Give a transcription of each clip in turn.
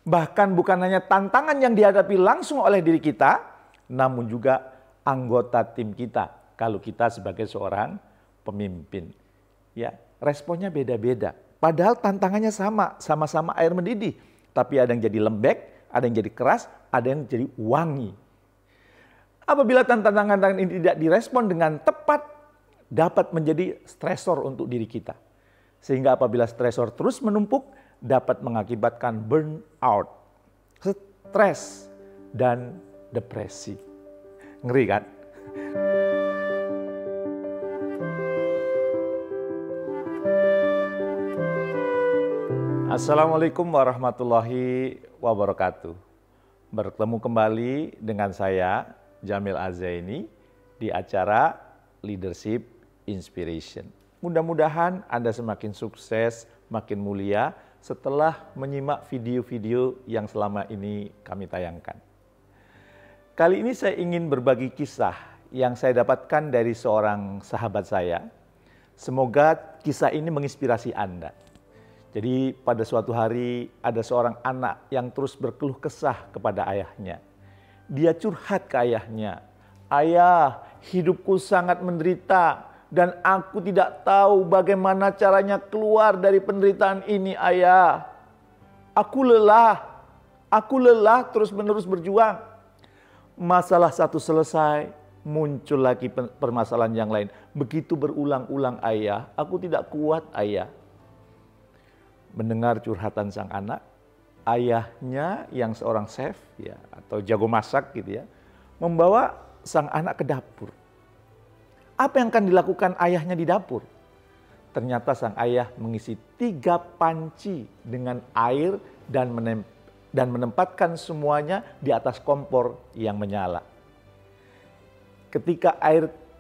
Bahkan bukan hanya tantangan yang dihadapi langsung oleh diri kita, namun juga anggota tim kita kalau kita sebagai seorang pemimpin. Ya, responnya beda-beda. Padahal tantangannya sama-sama air mendidih. Tapi ada yang jadi lembek, ada yang jadi keras, ada yang jadi wangi. Apabila tantangan-tantangan ini tidak direspon dengan tepat, dapat menjadi stresor untuk diri kita. Sehingga apabila stresor terus menumpuk, dapat mengakibatkan burnout, stres, dan depresi. Ngeri kan? Assalamualaikum warahmatullahi wabarakatuh. Bertemu kembali dengan saya, Jamil Azaini, di acara Leadership Inspiration. Mudah-mudahan Anda semakin sukses, makin mulia setelah menyimak video-video yang selama ini kami tayangkan. Kali ini saya ingin berbagi kisah yang saya dapatkan dari seorang sahabat saya. Semoga kisah ini menginspirasi Anda. Jadi pada suatu hari ada seorang anak yang terus berkeluh kesah kepada ayahnya. Dia curhat ke ayahnya, "Ayah, hidupku sangat menderita dan aku tidak tahu bagaimana caranya keluar dari penderitaan ini, ayah. Aku lelah terus-menerus berjuang. Masalah satu selesai, muncul lagi permasalahan yang lain. Begitu berulang-ulang, ayah. Aku tidak kuat, ayah." Mendengar curhatan sang anak, ayahnya yang seorang chef ya atau jago masak gitu ya, membawa sang anak ke dapur. Apa yang akan dilakukan ayahnya di dapur? Ternyata sang ayah mengisi 3 panci dengan air dan menempatkan semuanya di atas kompor yang menyala. Ketika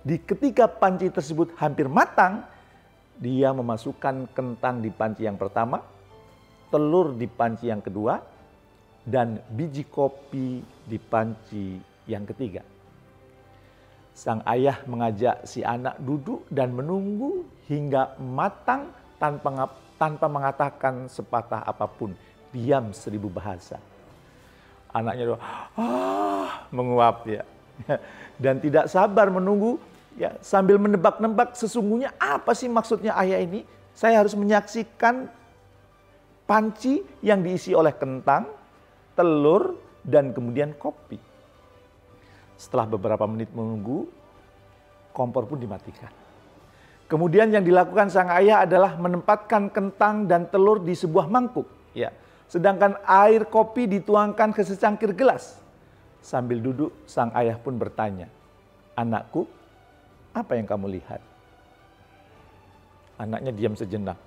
ketiga panci tersebut hampir matang, dia memasukkan kentang di panci yang pertama, telur di panci yang kedua, dan biji kopi di panci yang ketiga. Sang ayah mengajak si anak duduk dan menunggu hingga matang tanpa mengatakan sepatah apapun. Diam 1000 bahasa. Anaknya menguap ya. Dan tidak sabar menunggu. Ya, sambil menebak-nebak sesungguhnya apa sih maksudnya ayah ini? Saya harus menyaksikan panci yang diisi oleh kentang, telur, dan kemudian kopi. Setelah beberapa menit menunggu, kompor pun dimatikan. Kemudian yang dilakukan sang ayah adalah menempatkan kentang dan telur di sebuah mangkuk. Ya, sedangkan air kopi dituangkan ke secangkir gelas. Sambil duduk, sang ayah pun bertanya, "Anakku, apa yang kamu lihat?" Anaknya diam sejenak.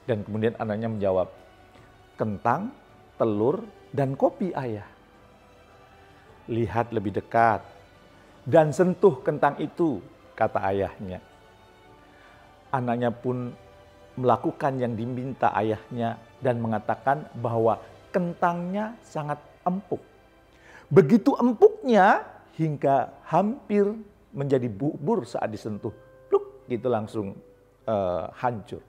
Dan kemudian anaknya menjawab, "Kentang, telur, dan kopi, ayah." "Lihat lebih dekat dan sentuh kentang itu," kata ayahnya. Anaknya pun melakukan yang diminta ayahnya dan mengatakan bahwa kentangnya sangat empuk. Begitu empuknya hingga hampir menjadi bubur saat disentuh. Pluk, gitu langsung hancur.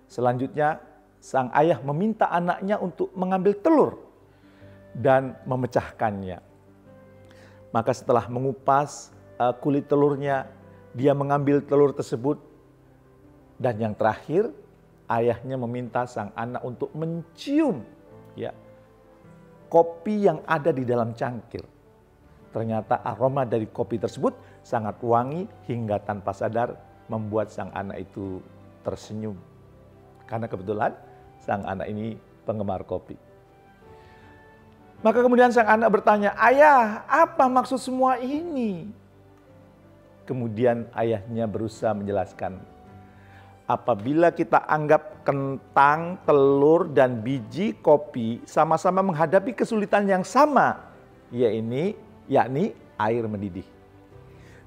Selanjutnya sang ayah meminta anaknya untuk mengambil telur dan memecahkannya. Maka setelah mengupas kulit telurnya, dia mengambil telur tersebut. Dan yang terakhir, ayahnya meminta sang anak untuk mencium ya kopi yang ada di dalam cangkir. Ternyata aroma dari kopi tersebut sangat wangi hingga tanpa sadar membuat sang anak itu tersenyum. Karena kebetulan sang anak ini penggemar kopi. Maka kemudian sang anak bertanya, "Ayah, apa maksud semua ini?" Kemudian ayahnya berusaha menjelaskan, apabila kita anggap kentang, telur, dan biji kopi sama-sama menghadapi kesulitan yang sama, yakni air mendidih.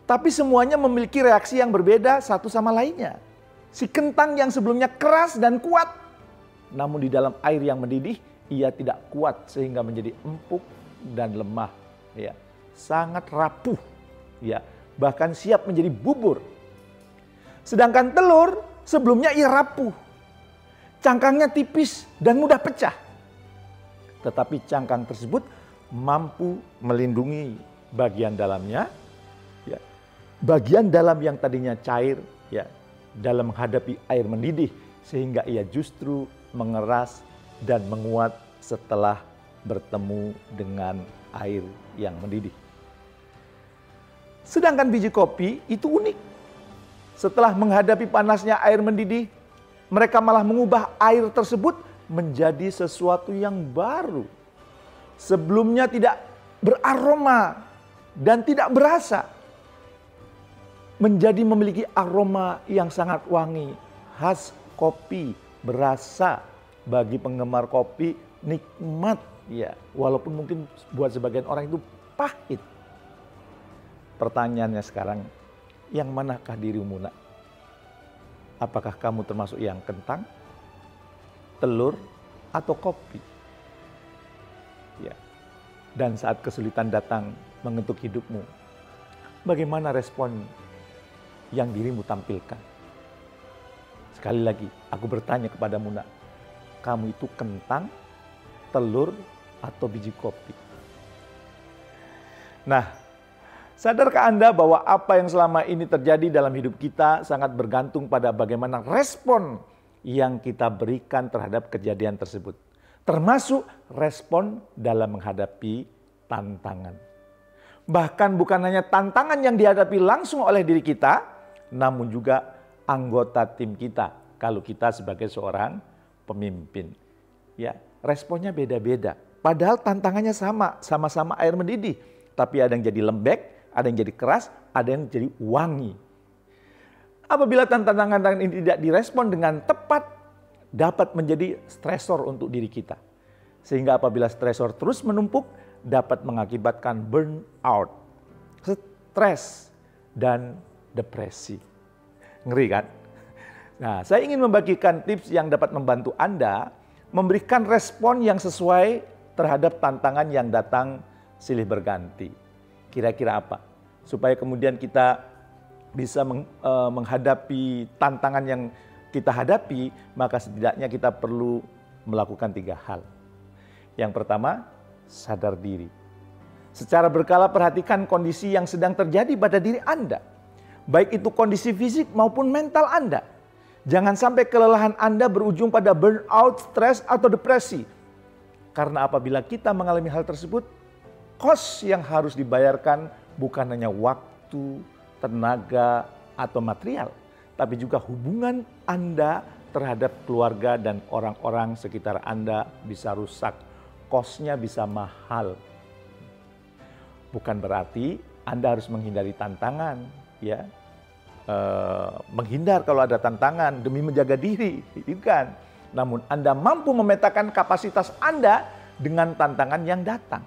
Tapi semuanya memiliki reaksi yang berbeda satu sama lainnya. Si kentang yang sebelumnya keras dan kuat, namun di dalam air yang mendidih, ia tidak kuat sehingga menjadi empuk dan lemah. Ya, sangat rapuh, ya, bahkan siap menjadi bubur. Sedangkan telur sebelumnya ia rapuh, cangkangnya tipis dan mudah pecah. Tetapi cangkang tersebut mampu melindungi bagian dalamnya, ya, bagian dalam yang tadinya cair, ya, dalam menghadapi air mendidih, sehingga ia justru mengeras dan menguat setelah bertemu dengan air yang mendidih. Sedangkan biji kopi itu unik. Setelah menghadapi panasnya air mendidih, mereka malah mengubah air tersebut menjadi sesuatu yang baru. Sebelumnya tidak beraroma dan tidak berasa, menjadi memiliki aroma yang sangat wangi, khas kopi, berasa. Bagi penggemar kopi nikmat, ya, walaupun mungkin buat sebagian orang itu pahit. Pertanyaannya sekarang, yang manakah dirimu, nak? Apakah kamu termasuk yang kentang, telur, atau kopi? Ya. Dan saat kesulitan datang mengetuk hidupmu, bagaimana respon yang dirimu tampilkan? Sekali lagi, aku bertanya kepadamu, nak, kamu itu kentang, telur, atau biji kopi? Nah, sadarkah Anda bahwa apa yang selama ini terjadi dalam hidup kita sangat bergantung pada bagaimana respon yang kita berikan terhadap kejadian tersebut. Termasuk respon dalam menghadapi tantangan. Bahkan bukan hanya tantangan yang dihadapi langsung oleh diri kita, namun juga anggota tim kita kalau kita sebagai seorang pemimpin. Ya, responnya beda-beda. Padahal tantangannya sama-sama air mendidih. Tapi ada yang jadi lembek, ada yang jadi keras, ada yang jadi wangi. Apabila tantangan ini tidak direspon dengan tepat, dapat menjadi stresor untuk diri kita. Sehingga apabila stresor terus menumpuk, dapat mengakibatkan burnout, stres, dan depresi. Ngeri kan? Nah, saya ingin membagikan tips yang dapat membantu Anda memberikan respon yang sesuai terhadap tantangan yang datang silih berganti. Kira-kira apa? Supaya kemudian kita bisa menghadapi tantangan yang kita hadapi, maka setidaknya kita perlu melakukan 3 hal. Yang pertama, sadar diri. Secara berkala perhatikan kondisi yang sedang terjadi pada diri Anda. Baik itu kondisi fisik maupun mental Anda. Jangan sampai kelelahan Anda berujung pada burnout, stres, atau depresi. Karena apabila kita mengalami hal tersebut, kos yang harus dibayarkan bukan hanya waktu, tenaga, atau material, tapi juga hubungan Anda terhadap keluarga dan orang-orang sekitar Anda bisa rusak. Kosnya bisa mahal. Bukan berarti Anda harus menghindari tantangan, ya. Menghindar kalau ada tantangan demi menjaga diri, bukan. Namun Anda mampu memetakan kapasitas Anda dengan tantangan yang datang.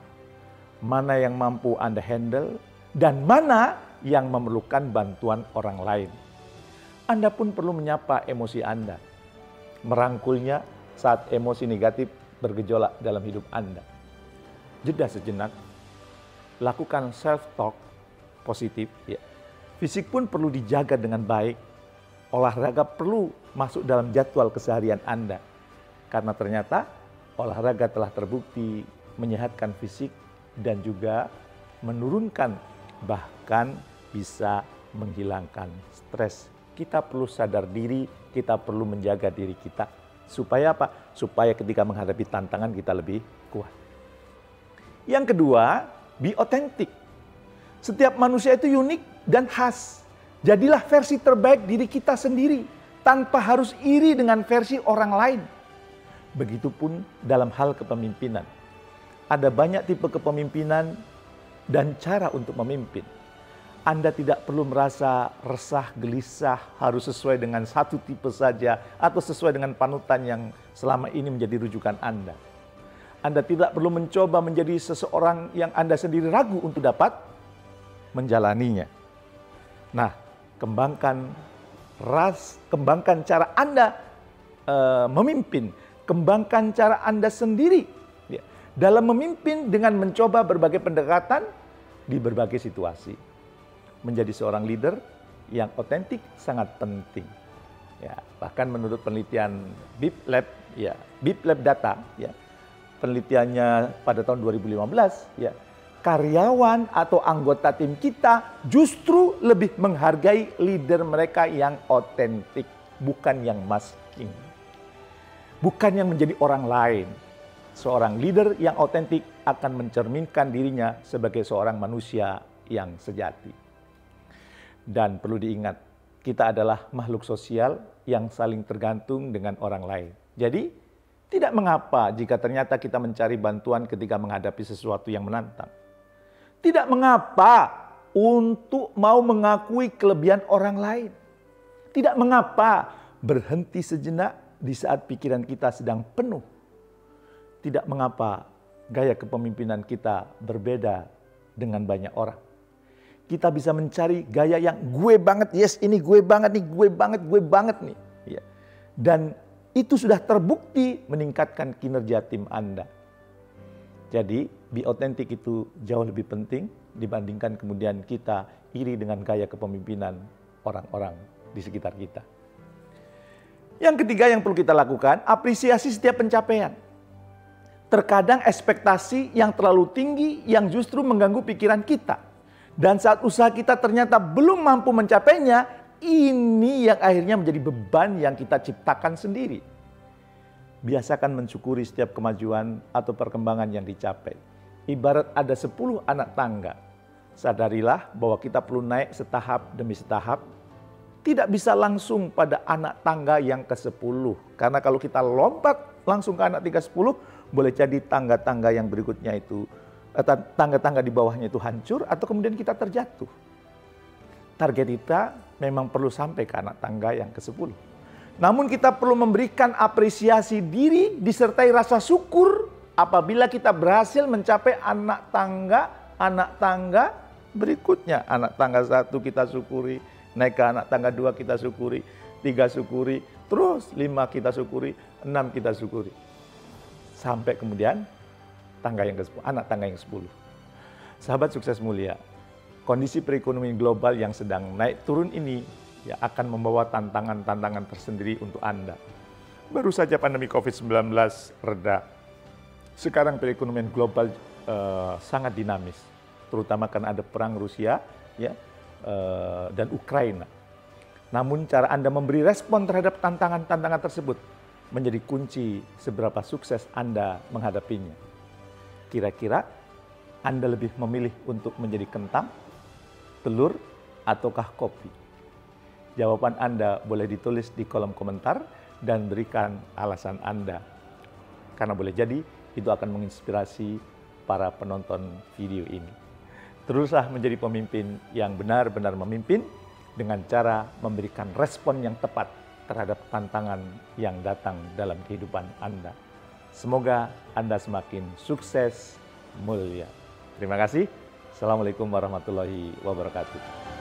Mana yang mampu Anda handle dan mana yang memerlukan bantuan orang lain. Anda pun perlu menyapa emosi Anda, merangkulnya saat emosi negatif bergejolak dalam hidup Anda. Jeda sejenak, lakukan self-talk positif. Ya. Fisik pun perlu dijaga dengan baik. Olahraga perlu masuk dalam jadwal keseharian Anda. Karena ternyata olahraga telah terbukti menyehatkan fisik dan juga menurunkan, bahkan bisa menghilangkan stres. Kita perlu sadar diri, kita perlu menjaga diri kita. Supaya apa? Supaya ketika menghadapi tantangan kita lebih kuat. Yang kedua, be authentic. Setiap manusia itu unik dan khas. Jadilah versi terbaik diri kita sendiri, tanpa harus iri dengan versi orang lain. Begitupun dalam hal kepemimpinan. Ada banyak tipe kepemimpinan dan cara untuk memimpin. Anda tidak perlu merasa resah, gelisah, harus sesuai dengan satu tipe saja, atau sesuai dengan panutan yang selama ini menjadi rujukan Anda. Anda tidak perlu mencoba menjadi seseorang yang Anda sendiri ragu untuk dapat menjalaninya. Nah, kembangkan cara Anda memimpin, kembangkan cara Anda sendiri ya, dalam memimpin dengan mencoba berbagai pendekatan di berbagai situasi. Menjadi seorang leader yang otentik sangat penting. Ya, bahkan menurut penelitian BIP Lab data, ya, penelitiannya pada tahun 2015, ya, karyawan atau anggota tim kita justru lebih menghargai leader mereka yang otentik, bukan yang masking. Bukan yang menjadi orang lain. Seorang leader yang otentik akan mencerminkan dirinya sebagai seorang manusia yang sejati. Dan perlu diingat, kita adalah makhluk sosial yang saling tergantung dengan orang lain. Jadi, tidak mengapa jika ternyata kita mencari bantuan ketika menghadapi sesuatu yang menantang. Tidak mengapa untuk mau mengakui kelebihan orang lain. Tidak mengapa berhenti sejenak di saat pikiran kita sedang penuh. Tidak mengapa gaya kepemimpinan kita berbeda dengan banyak orang. Kita bisa mencari gaya yang gue banget, yes ini gue banget nih, gue banget nih. Ya. Dan itu sudah terbukti meningkatkan kinerja tim Anda. Jadi, be authentic itu jauh lebih penting dibandingkan kemudian kita iri dengan gaya kepemimpinan orang-orang di sekitar kita. Yang ketiga yang perlu kita lakukan, apresiasi setiap pencapaian. Terkadang ekspektasi yang terlalu tinggi yang justru mengganggu pikiran kita. Dan saat usaha kita ternyata belum mampu mencapainya, ini yang akhirnya menjadi beban yang kita ciptakan sendiri. Biasakan mensyukuri setiap kemajuan atau perkembangan yang dicapai. Ibarat ada 10 anak tangga. Sadarilah bahwa kita perlu naik setahap demi setahap. Tidak bisa langsung pada anak tangga yang ke-10. Karena kalau kita lompat langsung ke anak ke-10, boleh jadi tangga-tangga yang berikutnya itu, tangga-tangga di bawahnya itu hancur atau kemudian kita terjatuh. Target kita memang perlu sampai ke anak tangga yang ke-10. Namun kita perlu memberikan apresiasi diri disertai rasa syukur apabila kita berhasil mencapai anak tangga berikutnya. Anak tangga 1 kita syukuri, naik ke anak tangga 2 kita syukuri, 3 syukuri, terus 5 kita syukuri, 6 kita syukuri. Sampai kemudian anak tangga yang 10. Sahabat sukses mulia, kondisi perekonomian global yang sedang naik turun ini ya akan membawa tantangan-tantangan tersendiri untuk Anda. Baru saja pandemi COVID-19 reda. Sekarang perekonomian global sangat dinamis, terutama karena ada perang Rusia ya, dan Ukraina. Namun cara Anda memberi respon terhadap tantangan-tantangan tersebut menjadi kunci seberapa sukses Anda menghadapinya. Kira-kira Anda lebih memilih untuk menjadi kentang, telur, ataukah kopi? Jawaban Anda boleh ditulis di kolom komentar dan berikan alasan Anda. Karena boleh jadi itu akan menginspirasi para penonton video ini. Teruslah menjadi pemimpin yang benar-benar memimpin dengan cara memberikan respon yang tepat terhadap tantangan yang datang dalam kehidupan Anda. Semoga Anda semakin sukses mulia. Terima kasih. Assalamualaikum warahmatullahi wabarakatuh.